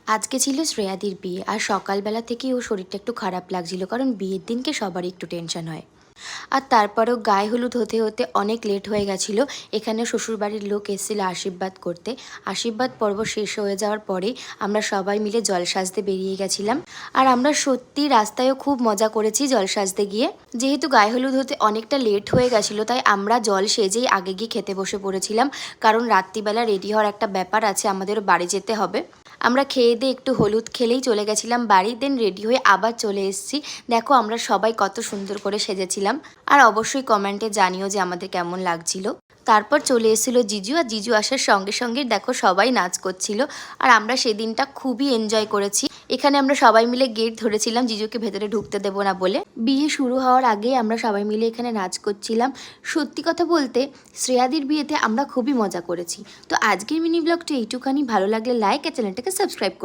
আজকে ছিল শ্রেয়াদির বিয়ে আর সকালবেলা থেকেই ওর শরীরটা একটু খারাপ লাগছিল, কারণ বিয়ের দিনকে সবারই একটু টেনশন হয়। আর তারপরেও গায়ে হলুদ হতে হতে অনেক লেট হয়ে গেছিলো। এখানে শ্বশুরবাড়ির লোক এসেছিলো আশীর্বাদ করতে। আশীর্বাদ পর্ব শেষ হয়ে যাওয়ার পরেই আমরা সবাই মিলে জল সাজতে বেরিয়ে গেছিলাম। আর আমরা সত্যি রাস্তায়ও খুব মজা করেছি জল সাজতে গিয়ে। যেহেতু গায়ে হলুদ হতে অনেকটা লেট হয়ে গেছিলো, তাই আমরা জল সেজেই আগে গিয়ে খেতে বসে পড়েছিলাম, কারণ রাত্রিবেলা রেডি হওয়ার একটা ব্যাপার আছে, আমাদেরও বাড়ি যেতে হবে। আমরা খেয়ে দিয়ে একটু হলুদ খেলেই চলে গেছিলাম বাড়ি, দেন রেডি হয়ে আবার চলে এসেছি। দেখো আমরা সবাই কত সুন্দর করে সেজেছিলাম। আর অবশ্যই কমেন্টে জানিও যে আমাদের কেমন লাগছিল। তারপর চলে এসেছিলো জিজু, আর জিজু আসার সঙ্গে সঙ্গে দেখো সবাই নাচ করছিল। আর আমরা সেদিনটা খুবই এনজয় করেছি। এখানে আমরা সবাই মিলে গেট ধরেছিলাম জিজুকে ভেতরে ঢুকতে দেবো না বলে। বিয়ে শুরু হওয়ার আগে আমরা সবাই মিলে এখানে নাচ করছিলাম। সত্যি কথা বলতে শ্রেয়াদির বিয়েতে আমরা খুবই মজা করেছি। তো আজকের মিনি ব্লগটি এইটুখানি। ভালো লাগলে লাইক আর চ্যানেলটাকে সাবস্ক্রাইব করে